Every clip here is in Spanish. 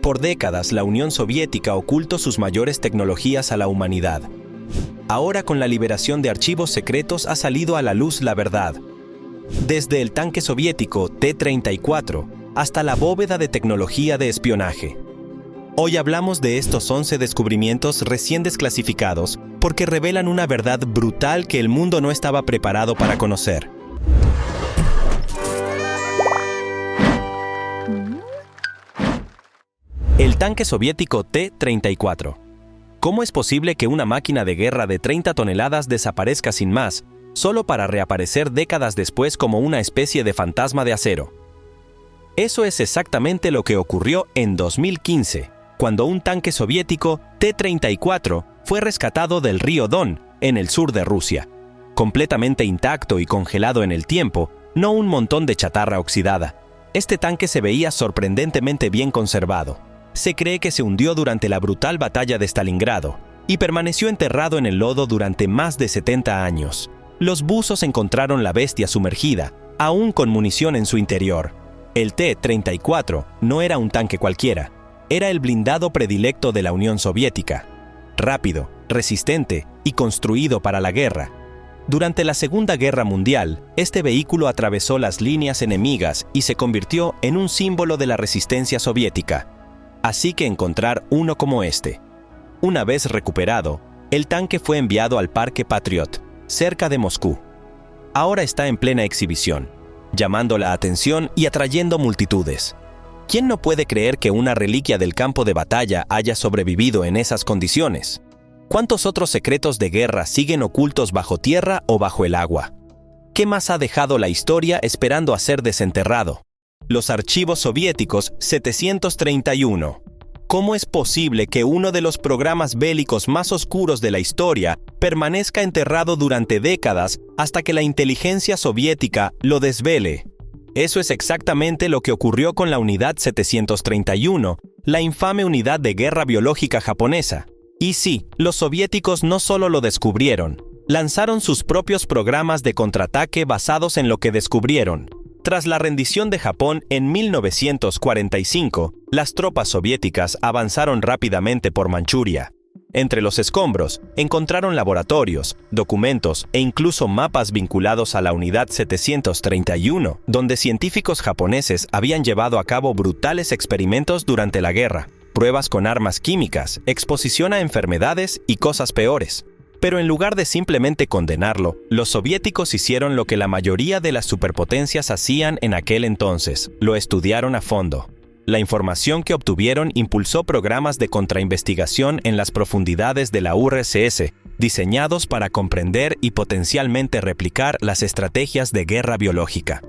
Por décadas, la Unión Soviética ocultó sus mayores tecnologías a la humanidad. Ahora, con la liberación de archivos secretos, ha salido a la luz la verdad. Desde el tanque soviético T-34 hasta la bóveda de tecnología de espionaje. Hoy hablamos de estos 11 descubrimientos recién desclasificados porque revelan una verdad brutal que el mundo no estaba preparado para conocer. El tanque soviético T-34. ¿Cómo es posible que una máquina de guerra de 30 toneladas desaparezca sin más, solo para reaparecer décadas después como una especie de fantasma de acero? Eso es exactamente lo que ocurrió en 2015, cuando un tanque soviético T-34 fue rescatado del río Don, en el sur de Rusia. Completamente intacto y congelado en el tiempo, no un montón de chatarra oxidada. Este tanque se veía sorprendentemente bien conservado. Se cree que se hundió durante la brutal batalla de Stalingrado y permaneció enterrado en el lodo durante más de 70 años. Los buzos encontraron la bestia sumergida, aún con munición en su interior. El T-34 no era un tanque cualquiera, era el blindado predilecto de la Unión Soviética. Rápido, resistente y construido para la guerra. Durante la Segunda Guerra Mundial, este vehículo atravesó las líneas enemigas y se convirtió en un símbolo de la resistencia soviética. Así que encontrar uno como este. Una vez recuperado, el tanque fue enviado al Parque Patriot, cerca de Moscú. Ahora está en plena exhibición, llamando la atención y atrayendo multitudes. ¿Quién no puede creer que una reliquia del campo de batalla haya sobrevivido en esas condiciones? ¿Cuántos otros secretos de guerra siguen ocultos bajo tierra o bajo el agua? ¿Qué más ha dejado la historia esperando a ser desenterrado? Los archivos soviéticos 731. ¿Cómo es posible que uno de los programas bélicos más oscuros de la historia permanezca enterrado durante décadas hasta que la inteligencia soviética lo desvele? Eso es exactamente lo que ocurrió con la Unidad 731, la infame unidad de guerra biológica japonesa. Y sí, los soviéticos no solo lo descubrieron, lanzaron sus propios programas de contraataque basados en lo que descubrieron. Tras la rendición de Japón en 1945, las tropas soviéticas avanzaron rápidamente por Manchuria. Entre los escombros, encontraron laboratorios, documentos e incluso mapas vinculados a la Unidad 731, donde científicos japoneses habían llevado a cabo brutales experimentos durante la guerra, pruebas con armas químicas, exposición a enfermedades y cosas peores. Pero en lugar de simplemente condenarlo, los soviéticos hicieron lo que la mayoría de las superpotencias hacían en aquel entonces: lo estudiaron a fondo. La información que obtuvieron impulsó programas de contrainvestigación en las profundidades de la URSS, diseñados para comprender y potencialmente replicar las estrategias de guerra biológica.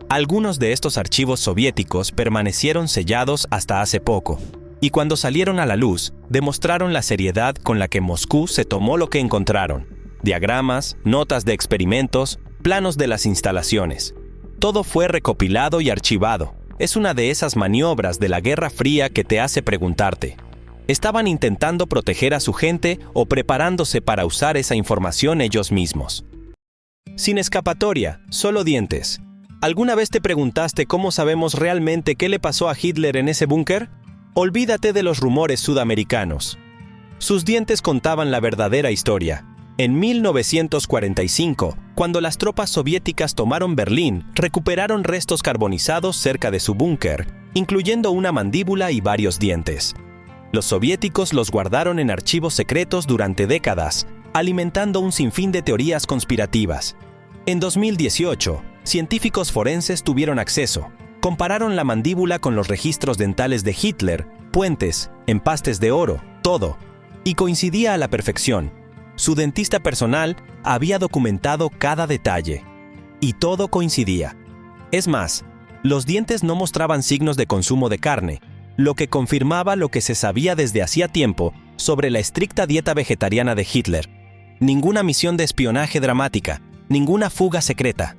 Algunos de estos archivos soviéticos permanecieron sellados hasta hace poco, y cuando salieron a la luz, demostraron la seriedad con la que Moscú se tomó lo que encontraron: diagramas, notas de experimentos, planos de las instalaciones. Todo fue recopilado y archivado. Es una de esas maniobras de la Guerra Fría que te hace preguntarte: ¿estaban intentando proteger a su gente o preparándose para usar esa información ellos mismos? Sin escapatoria, solo dientes. ¿Alguna vez te preguntaste cómo sabemos realmente qué le pasó a Hitler en ese búnker? Olvídate de los rumores sudamericanos. Sus dientes contaban la verdadera historia. En 1945, cuando las tropas soviéticas tomaron Berlín, recuperaron restos carbonizados cerca de su búnker, incluyendo una mandíbula y varios dientes. Los soviéticos los guardaron en archivos secretos durante décadas, alimentando un sinfín de teorías conspirativas. En 2018, científicos forenses tuvieron acceso. Compararon la mandíbula con los registros dentales de Hitler, puentes, empastes de oro, todo. Y coincidía a la perfección. Su dentista personal había documentado cada detalle. Y todo coincidía. Es más, los dientes no mostraban signos de consumo de carne, lo que confirmaba lo que se sabía desde hacía tiempo sobre la estricta dieta vegetariana de Hitler. Ninguna misión de espionaje dramática, ninguna fuga secreta.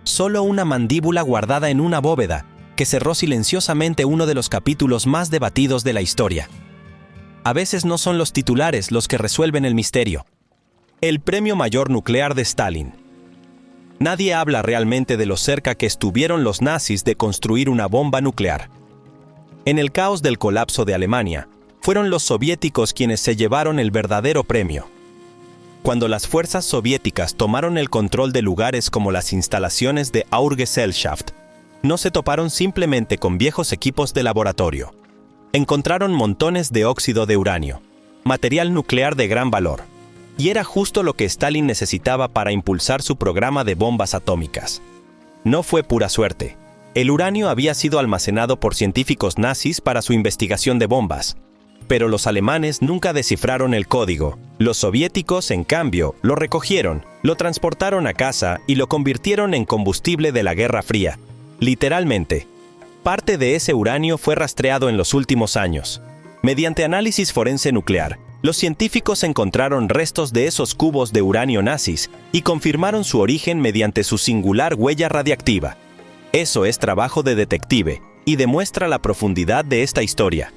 Solo una mandíbula guardada en una bóveda, que cerró silenciosamente uno de los capítulos más debatidos de la historia. A veces no son los titulares los que resuelven el misterio. El premio mayor nuclear de Stalin. Nadie habla realmente de lo cerca que estuvieron los nazis de construir una bomba nuclear. En el caos del colapso de Alemania, fueron los soviéticos quienes se llevaron el verdadero premio. Cuando las fuerzas soviéticas tomaron el control de lugares como las instalaciones de Aurgesellschaft, no se toparon simplemente con viejos equipos de laboratorio. Encontraron montones de óxido de uranio, material nuclear de gran valor, y era justo lo que Stalin necesitaba para impulsar su programa de bombas atómicas. No fue pura suerte. El uranio había sido almacenado por científicos nazis para su investigación de bombas, pero los alemanes nunca descifraron el código. Los soviéticos, en cambio, lo recogieron, lo transportaron a casa y lo convirtieron en combustible de la Guerra Fría. Literalmente. Parte de ese uranio fue rastreado en los últimos años. Mediante análisis forense nuclear, los científicos encontraron restos de esos cubos de uranio nazis y confirmaron su origen mediante su singular huella radiactiva. Eso es trabajo de detective y demuestra la profundidad de esta historia.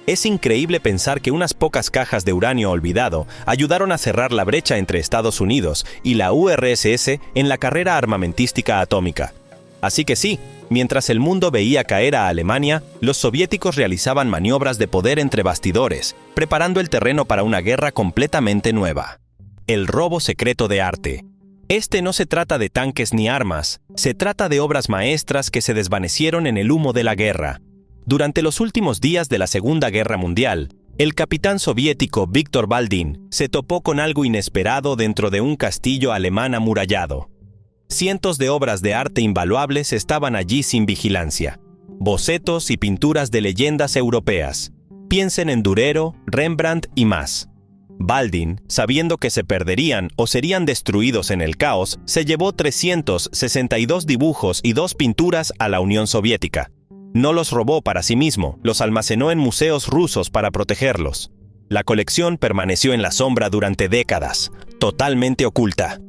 Es increíble pensar que unas pocas cajas de uranio olvidado ayudaron a cerrar la brecha entre Estados Unidos y la URSS en la carrera armamentística atómica. Así que sí, mientras el mundo veía caer a Alemania, los soviéticos realizaban maniobras de poder entre bastidores, preparando el terreno para una guerra completamente nueva. El robo secreto de arte. Este no se trata de tanques ni armas, se trata de obras maestras que se desvanecieron en el humo de la guerra. Durante los últimos días de la Segunda Guerra Mundial, el capitán soviético Viktor Baldin se topó con algo inesperado dentro de un castillo alemán amurallado. Cientos de obras de arte invaluables estaban allí sin vigilancia. Bocetos y pinturas de leyendas europeas. Piensen en Durero, Rembrandt y más. Baldin, sabiendo que se perderían o serían destruidos en el caos, se llevó 362 dibujos y 2 pinturas a la Unión Soviética. No los robó para sí mismo, los almacenó en museos rusos para protegerlos. La colección permaneció en la sombra durante décadas, totalmente oculta.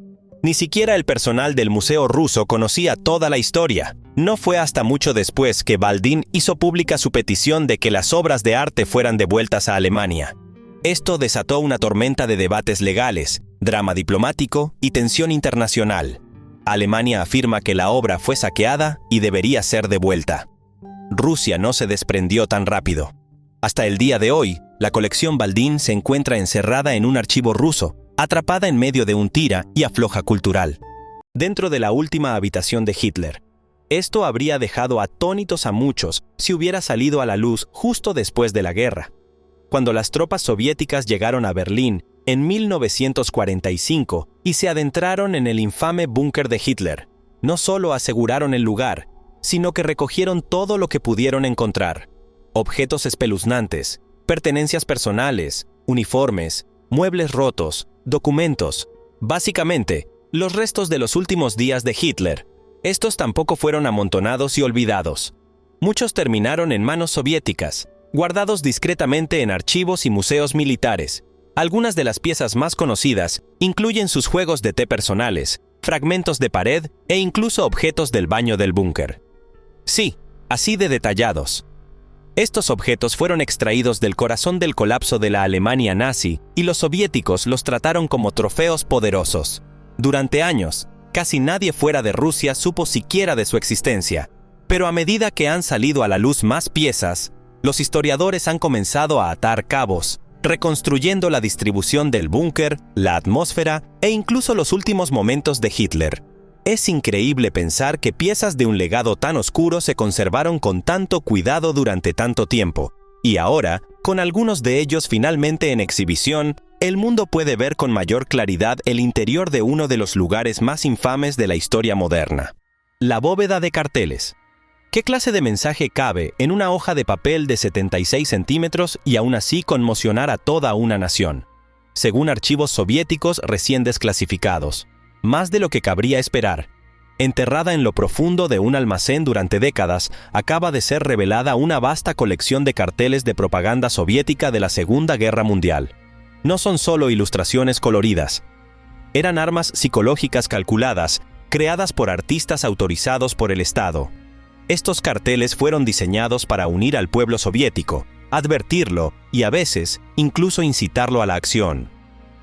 Ni siquiera el personal del Museo Ruso conocía toda la historia. No fue hasta mucho después que Baldin hizo pública su petición de que las obras de arte fueran devueltas a Alemania. Esto desató una tormenta de debates legales, drama diplomático y tensión internacional. Alemania afirma que la obra fue saqueada y debería ser devuelta. Rusia no se desprendió tan rápido. Hasta el día de hoy, la colección Baldin se encuentra encerrada en un archivo ruso, atrapada en medio de un tira y afloja cultural, dentro de la última habitación de Hitler. Esto habría dejado atónitos a muchos si hubiera salido a la luz justo después de la guerra. Cuando las tropas soviéticas llegaron a Berlín en 1945 y se adentraron en el infame búnker de Hitler, no solo aseguraron el lugar, sino que recogieron todo lo que pudieron encontrar: objetos espeluznantes, pertenencias personales, uniformes, muebles rotos, documentos, básicamente, los restos de los últimos días de Hitler. Estos tampoco fueron amontonados y olvidados. Muchos terminaron en manos soviéticas, guardados discretamente en archivos y museos militares. Algunas de las piezas más conocidas incluyen sus juegos de té personales, fragmentos de pared e incluso objetos del baño del búnker. Sí, así de detallados. Estos objetos fueron extraídos del corazón del colapso de la Alemania nazi y los soviéticos los trataron como trofeos poderosos. Durante años, casi nadie fuera de Rusia supo siquiera de su existencia, pero a medida que han salido a la luz más piezas, los historiadores han comenzado a atar cabos, reconstruyendo la distribución del búnker, la atmósfera e incluso los últimos momentos de Hitler. Es increíble pensar que piezas de un legado tan oscuro se conservaron con tanto cuidado durante tanto tiempo, y ahora, con algunos de ellos finalmente en exhibición, el mundo puede ver con mayor claridad el interior de uno de los lugares más infames de la historia moderna. La bóveda de carteles. ¿Qué clase de mensaje cabe en una hoja de papel de 76 centímetros y aún así conmocionar a toda una nación? Según archivos soviéticos recién desclasificados, más de lo que cabría esperar. Enterrada en lo profundo de un almacén durante décadas, acaba de ser revelada una vasta colección de carteles de propaganda soviética de la Segunda Guerra Mundial. No son solo ilustraciones coloridas. Eran armas psicológicas calculadas, creadas por artistas autorizados por el Estado. Estos carteles fueron diseñados para unir al pueblo soviético, advertirlo y a veces incluso incitarlo a la acción.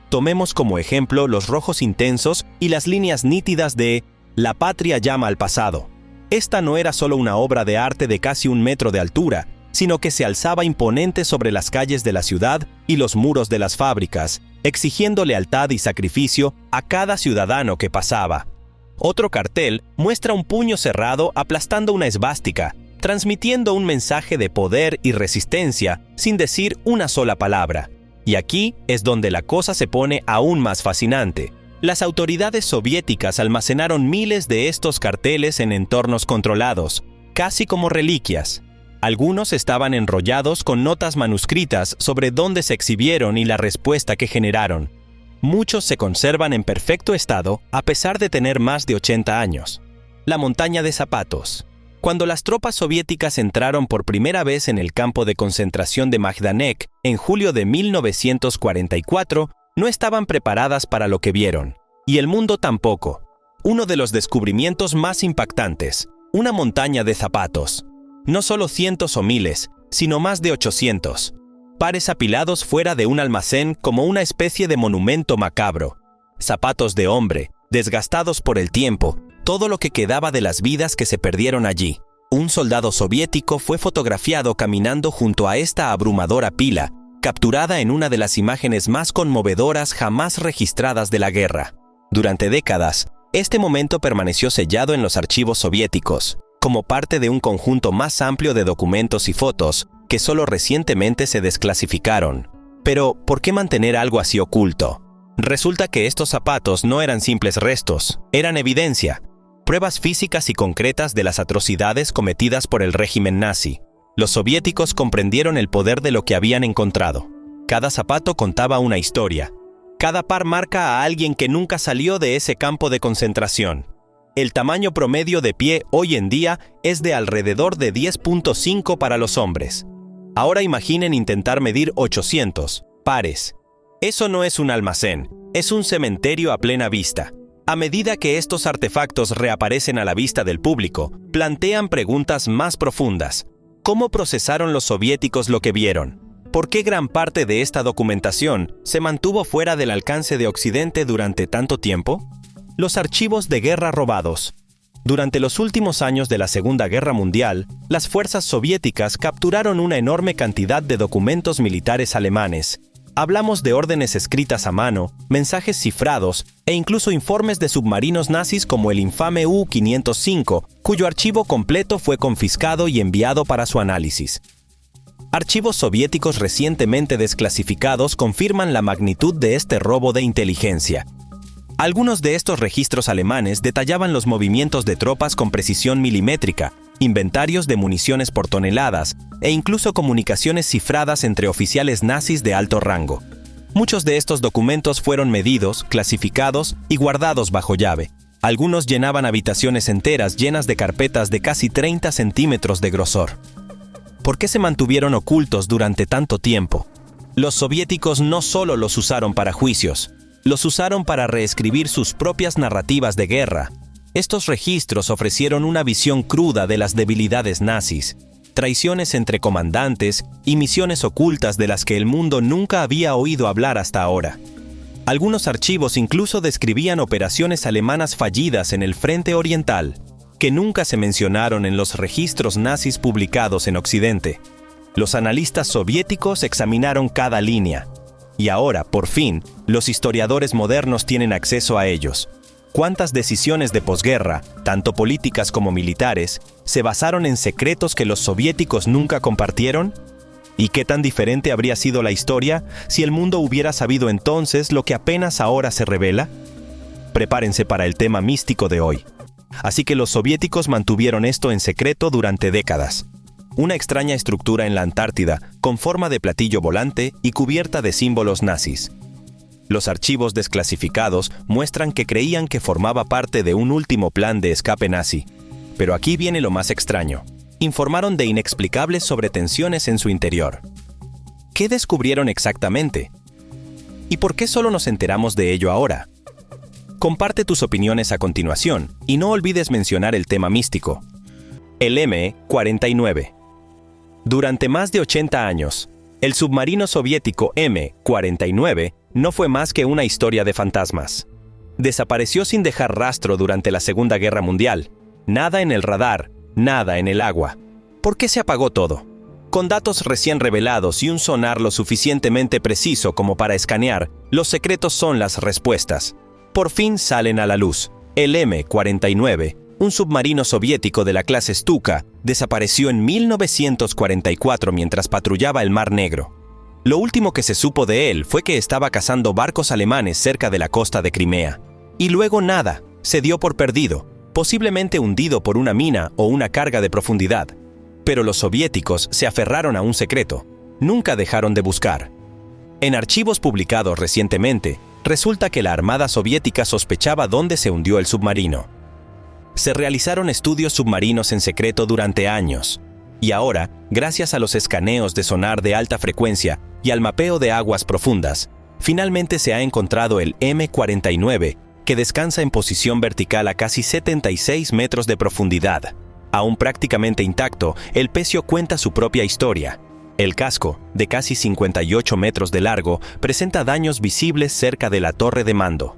Tomemos como ejemplo los rojos intensos y las líneas nítidas de «La patria llama al pasado». Esta no era solo una obra de arte de casi 1 metro de altura, sino que se alzaba imponente sobre las calles de la ciudad y los muros de las fábricas, exigiendo lealtad y sacrificio a cada ciudadano que pasaba. Otro cartel muestra un puño cerrado aplastando una esvástica, transmitiendo un mensaje de poder y resistencia sin decir una sola palabra. Y aquí es donde la cosa se pone aún más fascinante. Las autoridades soviéticas almacenaron miles de estos carteles en entornos controlados, casi como reliquias. Algunos estaban enrollados con notas manuscritas sobre dónde se exhibieron y la respuesta que generaron. Muchos se conservan en perfecto estado a pesar de tener más de 80 años. La montaña de zapatos. Cuando las tropas soviéticas entraron por primera vez en el campo de concentración de Majdanek en julio de 1944, no estaban preparadas para lo que vieron. Y el mundo tampoco. Uno de los descubrimientos más impactantes, una montaña de zapatos. No solo cientos o miles, sino más de 800. Pares apilados fuera de un almacén como una especie de monumento macabro. Zapatos de hombre, desgastados por el tiempo, todo lo que quedaba de las vidas que se perdieron allí. Un soldado soviético fue fotografiado caminando junto a esta abrumadora pila, capturada en una de las imágenes más conmovedoras jamás registradas de la guerra. Durante décadas, este momento permaneció sellado en los archivos soviéticos, como parte de un conjunto más amplio de documentos y fotos que solo recientemente se desclasificaron. Pero, ¿por qué mantener algo así oculto? Resulta que estos zapatos no eran simples restos, eran evidencia, pruebas físicas y concretas de las atrocidades cometidas por el régimen nazi. Los soviéticos comprendieron el poder de lo que habían encontrado. Cada zapato contaba una historia. Cada par marca a alguien que nunca salió de ese campo de concentración. El tamaño promedio de pie hoy en día es de alrededor de 10.5 para los hombres. Ahora imaginen intentar medir 800 pares. Eso no es un almacén, es un cementerio a plena vista. A medida que estos artefactos reaparecen a la vista del público, plantean preguntas más profundas. ¿Cómo procesaron los soviéticos lo que vieron? ¿Por qué gran parte de esta documentación se mantuvo fuera del alcance de Occidente durante tanto tiempo? Los archivos de guerra robados. Durante los últimos años de la Segunda Guerra Mundial, las fuerzas soviéticas capturaron una enorme cantidad de documentos militares alemanes. Hablamos de órdenes escritas a mano, mensajes cifrados e incluso informes de submarinos nazis como el infame U-505, cuyo archivo completo fue confiscado y enviado para su análisis. Archivos soviéticos recientemente desclasificados confirman la magnitud de este robo de inteligencia. Algunos de estos registros alemanes detallaban los movimientos de tropas con precisión milimétrica, inventarios de municiones por toneladas e incluso comunicaciones cifradas entre oficiales nazis de alto rango. Muchos de estos documentos fueron medidos, clasificados y guardados bajo llave. Algunos llenaban habitaciones enteras llenas de carpetas de casi 30 centímetros de grosor. ¿Por qué se mantuvieron ocultos durante tanto tiempo? Los soviéticos no solo los usaron para juicios, los usaron para reescribir sus propias narrativas de guerra. Estos registros ofrecieron una visión cruda de las debilidades nazis, traiciones entre comandantes y misiones ocultas de las que el mundo nunca había oído hablar hasta ahora. Algunos archivos incluso describían operaciones alemanas fallidas en el frente oriental, que nunca se mencionaron en los registros nazis publicados en Occidente. Los analistas soviéticos examinaron cada línea. Y ahora, por fin, los historiadores modernos tienen acceso a ellos. ¿Cuántas decisiones de posguerra, tanto políticas como militares, se basaron en secretos que los soviéticos nunca compartieron? ¿Y qué tan diferente habría sido la historia si el mundo hubiera sabido entonces lo que apenas ahora se revela? Prepárense para el tema místico de hoy. Así que los soviéticos mantuvieron esto en secreto durante décadas. Una extraña estructura en la Antártida, con forma de platillo volante y cubierta de símbolos nazis. Los archivos desclasificados muestran que creían que formaba parte de un último plan de escape nazi. Pero aquí viene lo más extraño. Informaron de inexplicables sobretensiones en su interior. ¿Qué descubrieron exactamente? ¿Y por qué solo nos enteramos de ello ahora? Comparte tus opiniones a continuación y no olvides mencionar el tema místico. El M-49. Durante más de 80 años, el submarino soviético M-49 no fue más que una historia de fantasmas. Desapareció sin dejar rastro durante la Segunda Guerra Mundial. Nada en el radar, nada en el agua. ¿Por qué se apagó todo? Con datos recién revelados y un sonar lo suficientemente preciso como para escanear, los secretos son las respuestas. Por fin salen a la luz. El M-49, un submarino soviético de la clase Stuka, desapareció en 1944 mientras patrullaba el Mar Negro. Lo último que se supo de él fue que estaba cazando barcos alemanes cerca de la costa de Crimea. Y luego nada, se dio por perdido, posiblemente hundido por una mina o una carga de profundidad. Pero los soviéticos se aferraron a un secreto. Nunca dejaron de buscar. En archivos publicados recientemente, resulta que la Armada Soviética sospechaba dónde se hundió el submarino. Se realizaron estudios submarinos en secreto durante años. Y ahora, gracias a los escaneos de sonar de alta frecuencia y al mapeo de aguas profundas, finalmente se ha encontrado el M-49, que descansa en posición vertical a casi 76 metros de profundidad. Aún prácticamente intacto, el pecio cuenta su propia historia. El casco, de casi 58 metros de largo, presenta daños visibles cerca de la torre de mando.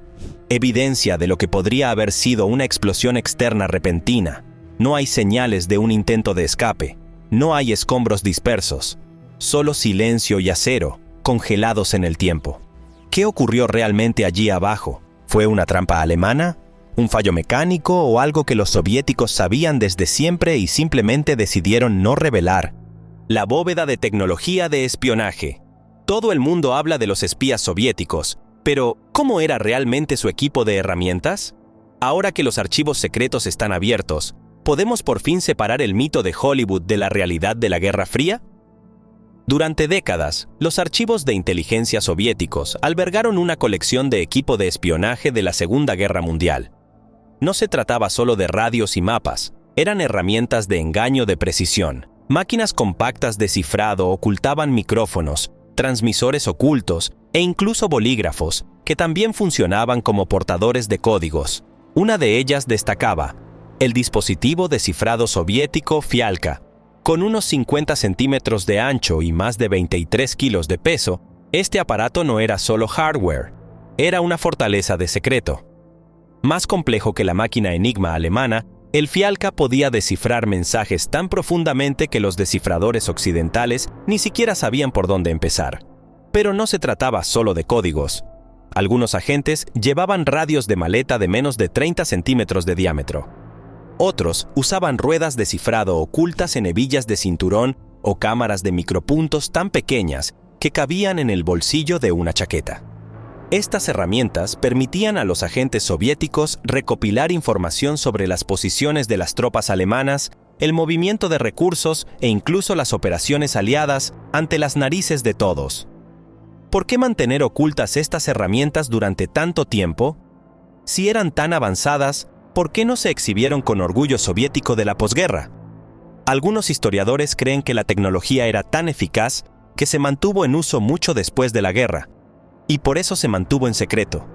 Evidencia de lo que podría haber sido una explosión externa repentina. No hay señales de un intento de escape. No hay escombros dispersos. Solo silencio y acero, congelados en el tiempo. ¿Qué ocurrió realmente allí abajo? ¿Fue una trampa alemana? ¿Un fallo mecánico o algo que los soviéticos sabían desde siempre y simplemente decidieron no revelar? La bóveda de tecnología de espionaje. Todo el mundo habla de los espías soviéticos, pero ¿cómo era realmente su equipo de herramientas? Ahora que los archivos secretos están abiertos, ¿podemos por fin separar el mito de Hollywood de la realidad de la Guerra Fría? Durante décadas, los archivos de inteligencia soviéticos albergaron una colección de equipo de espionaje de la Segunda Guerra Mundial. No se trataba solo de radios y mapas, eran herramientas de engaño de precisión. Máquinas compactas de cifrado ocultaban micrófonos, transmisores ocultos e incluso bolígrafos, que también funcionaban como portadores de códigos. Una de ellas destacaba: el dispositivo de cifrado soviético Fialka. Con unos 50 centímetros de ancho y más de 23 kilos de peso, este aparato no era solo hardware, era una fortaleza de secreto. Más complejo que la máquina Enigma alemana, el Fialka podía descifrar mensajes tan profundamente que los descifradores occidentales ni siquiera sabían por dónde empezar. Pero no se trataba solo de códigos. Algunos agentes llevaban radios de maleta de menos de 30 centímetros de diámetro. Otros usaban ruedas de cifrado ocultas en hebillas de cinturón o cámaras de micropuntos tan pequeñas que cabían en el bolsillo de una chaqueta. Estas herramientas permitían a los agentes soviéticos recopilar información sobre las posiciones de las tropas alemanas, el movimiento de recursos e incluso las operaciones aliadas ante las narices de todos. ¿Por qué mantener ocultas estas herramientas durante tanto tiempo? Si eran tan avanzadas, ¿por qué no se exhibieron con orgullo soviético de la posguerra? Algunos historiadores creen que la tecnología era tan eficaz que se mantuvo en uso mucho después de la guerra, y por eso se mantuvo en secreto.